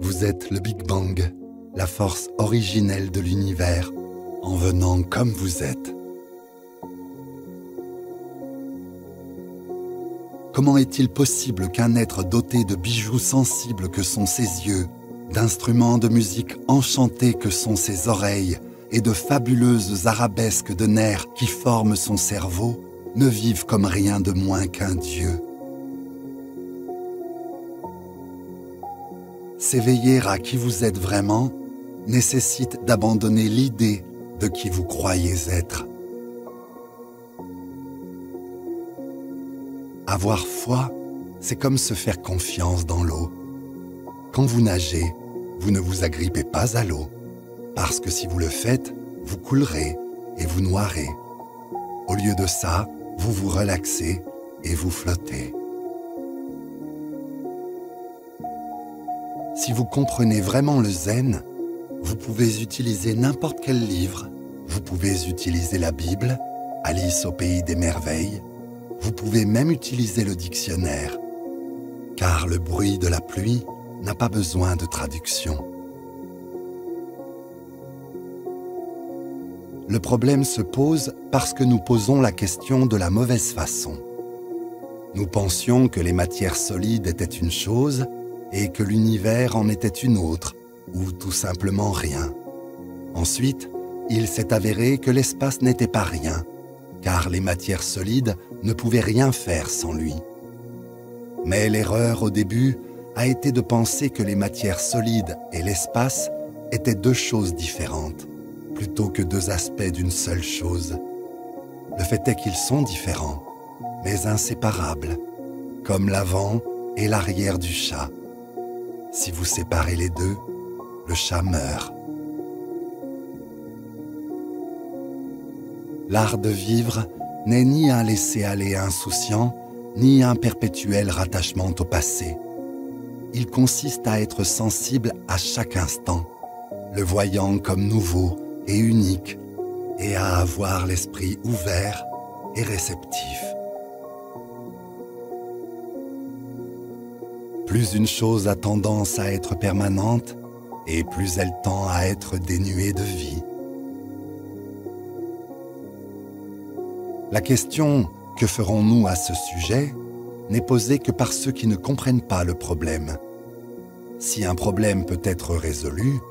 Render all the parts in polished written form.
Vous êtes le Big Bang, la force originelle de l'univers, en venant comme vous êtes. Comment est-il possible qu'un être doté de bijoux sensibles que sont ses yeux, d'instruments de musique enchantés que sont ses oreilles et de fabuleuses arabesques de nerfs qui forment son cerveau, ne vive comme rien de moins qu'un Dieu? S'éveiller à qui vous êtes vraiment nécessite d'abandonner l'idée de qui vous croyez être. Avoir foi, c'est comme se faire confiance dans l'eau. Quand vous nagez, vous ne vous agrippez pas à l'eau, parce que si vous le faites, vous coulerez et vous noierez. Au lieu de ça, vous vous relaxez et vous flottez. Si vous comprenez vraiment le zen, vous pouvez utiliser n'importe quel livre, vous pouvez utiliser la Bible, Alice au pays des merveilles, vous pouvez même utiliser le dictionnaire, car le bruit de la pluie n'a pas besoin de traduction. Le problème se pose parce que nous posons la question de la mauvaise façon. Nous pensions que les matières solides étaient une chose et que l'univers en était une autre, ou tout simplement rien. Ensuite, il s'est avéré que l'espace n'était pas rien, car les matières solides ne pouvaient rien faire sans lui. Mais l'erreur au début a été de penser que les matières solides et l'espace étaient deux choses différentes, plutôt que deux aspects d'une seule chose. Le fait est qu'ils sont différents, mais inséparables, comme l'avant et l'arrière du chat. Si vous séparez les deux, le chat meurt. L'art de vivre n'est ni un laisser-aller insouciant, ni un perpétuel rattachement au passé. Il consiste à être sensible à chaque instant, le voyant comme nouveau et unique, et à avoir l'esprit ouvert et réceptif. Plus une chose a tendance à être permanente, et plus elle tend à être dénuée de vie. La question « Que ferons-nous à ce sujet ?» n'est posée que par ceux qui ne comprennent pas le problème. Si un problème peut être résolu,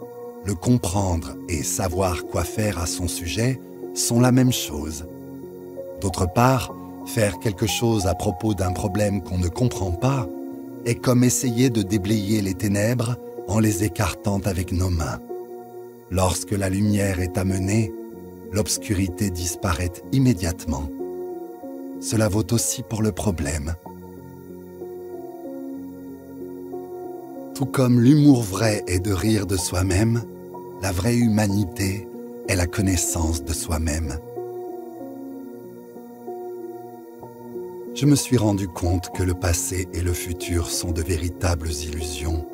le comprendre et savoir quoi faire à son sujet sont la même chose. D'autre part, faire quelque chose à propos d'un problème qu'on ne comprend pas est comme essayer de déblayer les ténèbres en les écartant avec nos mains. Lorsque la lumière est amenée, l'obscurité disparaît immédiatement. Cela vaut aussi pour le problème. Tout comme l'humour vrai est de rire de soi-même, la vraie humanité est la connaissance de soi-même. Je me suis rendu compte que le passé et le futur sont de véritables illusions,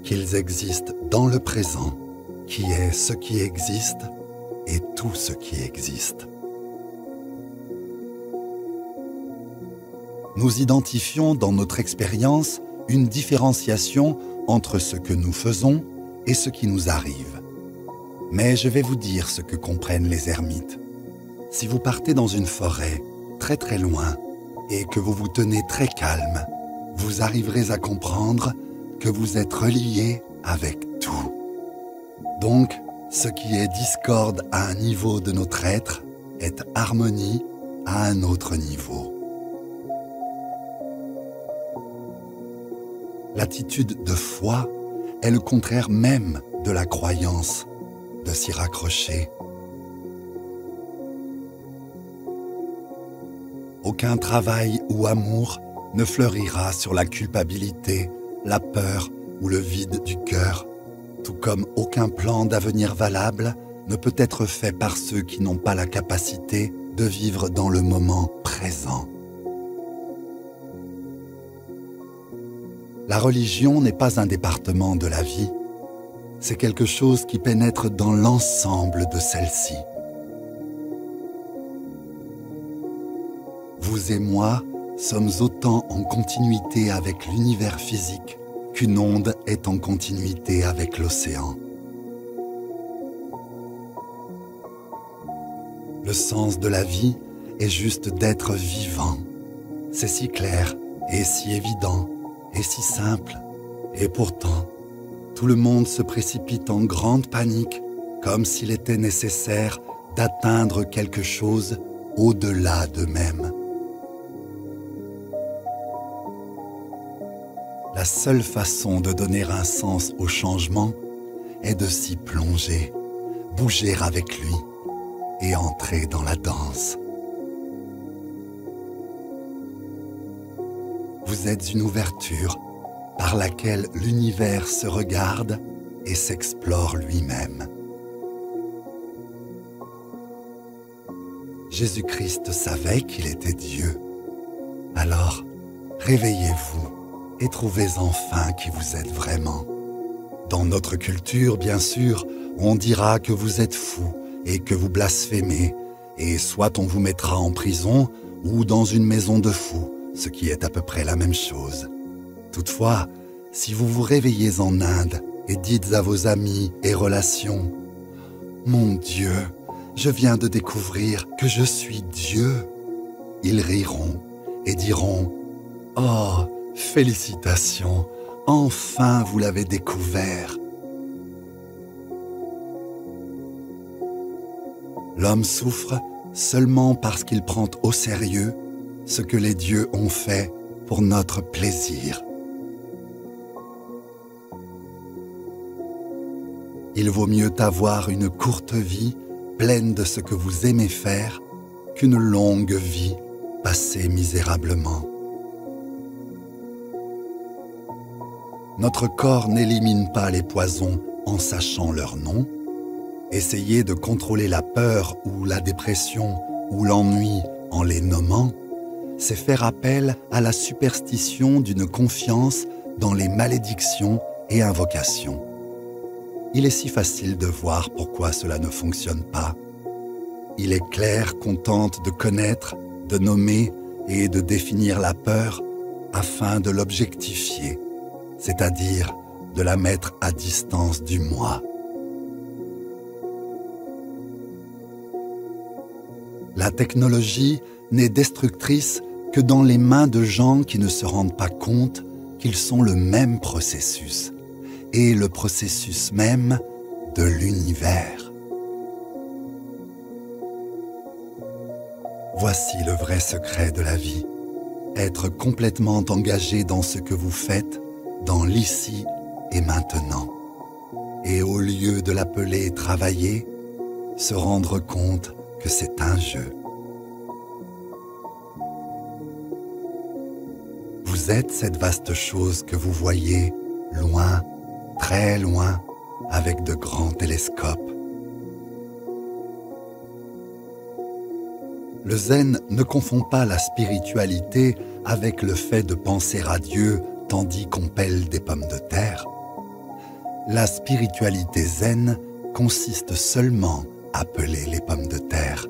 qu'ils existent dans le présent, qui est ce qui existe et tout ce qui existe. Nous identifions dans notre expérience une différenciation entre ce que nous faisons et ce qui nous arrive. Mais je vais vous dire ce que comprennent les ermites. Si vous partez dans une forêt, très très loin, et que vous vous tenez très calme, vous arriverez à comprendre que vous êtes relié avec tout. Donc, ce qui est discorde à un niveau de notre être est harmonie à un autre niveau. L'attitude de foi est le contraire même de la croyance, de s'y raccrocher. Aucun travail ou amour ne fleurira sur la culpabilité, la peur ou le vide du cœur, tout comme aucun plan d'avenir valable ne peut être fait par ceux qui n'ont pas la capacité de vivre dans le moment présent. La religion n'est pas un département de la vie, c'est quelque chose qui pénètre dans l'ensemble de celle-ci. Vous et moi sommes autant en continuité avec l'univers physique qu'une onde est en continuité avec l'océan. Le sens de la vie est juste d'être vivant. C'est si clair et si évident et si simple. Et pourtant, tout le monde se précipite en grande panique, comme s'il était nécessaire d'atteindre quelque chose au-delà d'eux-mêmes. La seule façon de donner un sens au changement est de s'y plonger, bouger avec lui et entrer dans la danse. Vous êtes une ouverture par laquelle l'univers se regarde et s'explore lui-même. Jésus-Christ savait qu'il était Dieu. Alors, réveillez-vous et trouvez enfin qui vous êtes vraiment. Dans notre culture, bien sûr, on dira que vous êtes fou et que vous blasphémez, et soit on vous mettra en prison ou dans une maison de fous, ce qui est à peu près la même chose. Toutefois, si vous vous réveillez en Inde et dites à vos amis et relations « Mon Dieu, je viens de découvrir que je suis Dieu », ils riront et diront « Oh, félicitations, enfin vous l'avez découvert ». L'homme souffre seulement parce qu'il prend au sérieux ce que les dieux ont fait pour notre plaisir. Il vaut mieux avoir une courte vie pleine de ce que vous aimez faire qu'une longue vie passée misérablement. Notre corps n'élimine pas les poisons en sachant leur nom. Essayer de contrôler la peur ou la dépression ou l'ennui en les nommant, c'est faire appel à la superstition d'une confiance dans les malédictions et invocations. Il est si facile de voir pourquoi cela ne fonctionne pas. Il est clair qu'on tente de connaître, de nommer et de définir la peur afin de l'objectifier, c'est-à-dire de la mettre à distance du moi. La technologie n'est destructrice que dans les mains de gens qui ne se rendent pas compte qu'ils sont le même processus, et le processus même de l'univers. Voici le vrai secret de la vie, être complètement engagé dans ce que vous faites, dans l'ici et maintenant. Et au lieu de l'appeler travailler, se rendre compte que c'est un jeu. Vous êtes cette vaste chose que vous voyez loin, très loin, avec de grands télescopes. Le zen ne confond pas la spiritualité avec le fait de penser à Dieu tandis qu'on pèle des pommes de terre. La spiritualité zen consiste seulement à peler les pommes de terre.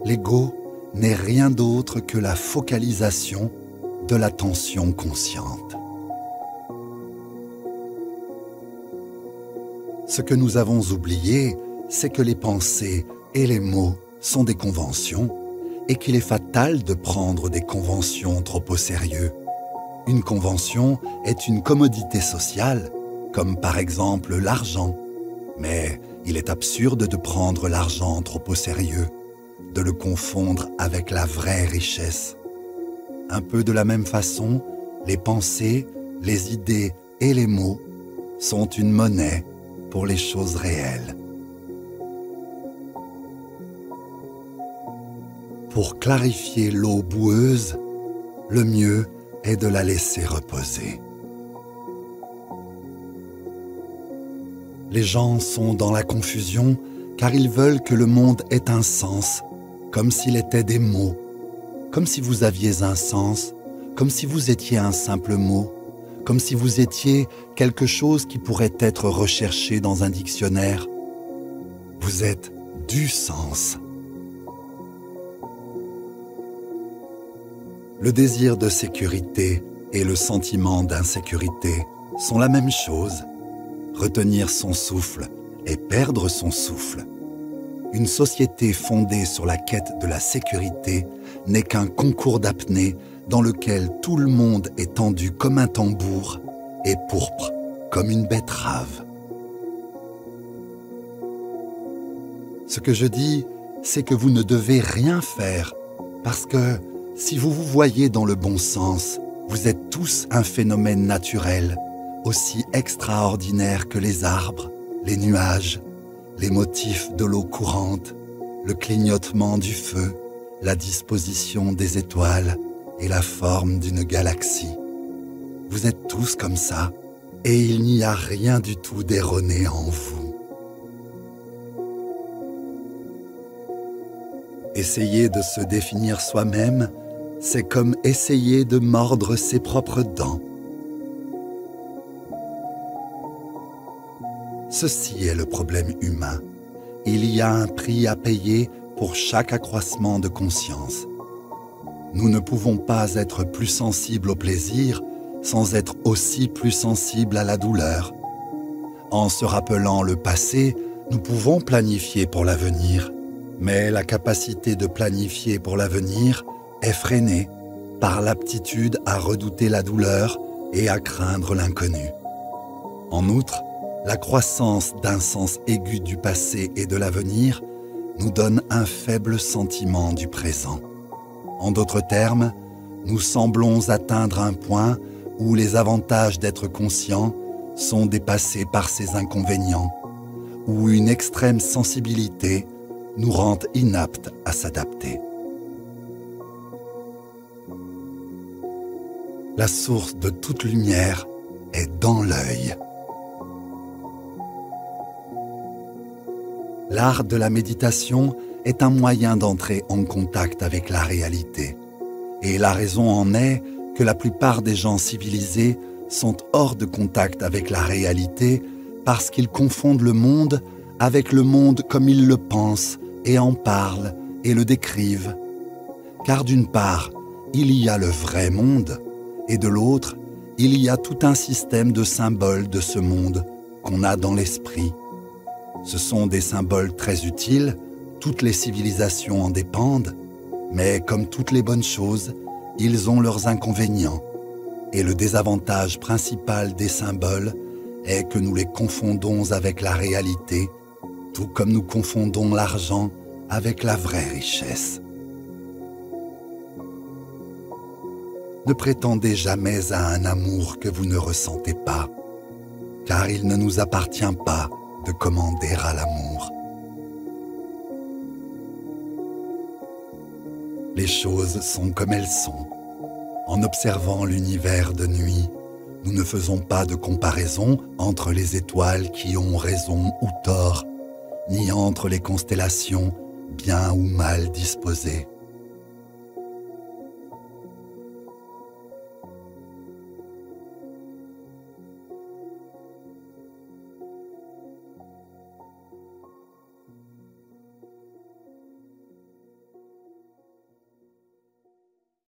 L'ego n'est rien d'autre que la focalisation de l'attention consciente. Ce que nous avons oublié, c'est que les pensées et les mots sont des conventions et qu'il est fatal de prendre des conventions trop au sérieux. Une convention est une commodité sociale, comme par exemple l'argent. Mais il est absurde de prendre l'argent trop au sérieux, de le confondre avec la vraie richesse. Un peu de la même façon, les pensées, les idées et les mots sont une monnaie pour les choses réelles. Pour clarifier l'eau boueuse, le mieux est de la laisser reposer. Les gens sont dans la confusion car ils veulent que le monde ait un sens, comme s'il était des mots, comme si vous aviez un sens, comme si vous étiez un simple mot, comme si vous étiez quelque chose qui pourrait être recherché dans un dictionnaire. Vous êtes du sens. Le désir de sécurité et le sentiment d'insécurité sont la même chose. Retenir son souffle et perdre son souffle. Une société fondée sur la quête de la sécurité n'est qu'un concours d'apnée dans lequel tout le monde est tendu comme un tambour et pourpre comme une betterave. Ce que je dis, c'est que vous ne devez rien faire, parce que si vous vous voyez dans le bon sens, vous êtes tous un phénomène naturel, aussi extraordinaire que les arbres, les nuages, les motifs de l'eau courante, le clignotement du feu, la disposition des étoiles et la forme d'une galaxie. Vous êtes tous comme ça, et il n'y a rien du tout d'erroné en vous. Essayer de se définir soi-même, c'est comme essayer de mordre ses propres dents. Ceci est le problème humain. Il y a un prix à payer pour chaque accroissement de conscience. Nous ne pouvons pas être plus sensibles au plaisir sans être aussi plus sensibles à la douleur. En se rappelant le passé, nous pouvons planifier pour l'avenir. Mais la capacité de planifier pour l'avenir est freinée par l'aptitude à redouter la douleur et à craindre l'inconnu. En outre, la croissance d'un sens aigu du passé et de l'avenir nous donne un faible sentiment du présent. En d'autres termes, nous semblons atteindre un point où les avantages d'être conscient sont dépassés par ses inconvénients, où une extrême sensibilité nous rend inaptes à s'adapter. La source de toute lumière est dans l'œil. L'art de la méditation est un moyen d'entrer en contact avec la réalité. Et la raison en est que la plupart des gens civilisés sont hors de contact avec la réalité parce qu'ils confondent le monde avec le monde comme ils le pensent et en parlent et le décrivent. Car d'une part, il y a le vrai monde, et de l'autre, il y a tout un système de symboles de ce monde qu'on a dans l'esprit. Ce sont des symboles très utiles, toutes les civilisations en dépendent, mais comme toutes les bonnes choses, ils ont leurs inconvénients. Et le désavantage principal des symboles est que nous les confondons avec la réalité, tout comme nous confondons l'argent avec la vraie richesse. Ne prétendez jamais à un amour que vous ne ressentez pas, car il ne nous appartient pas de commander à l'amour. Les choses sont comme elles sont. En observant l'univers de nuit, nous ne faisons pas de comparaison entre les étoiles qui ont raison ou tort, ni entre les constellations bien ou mal disposées.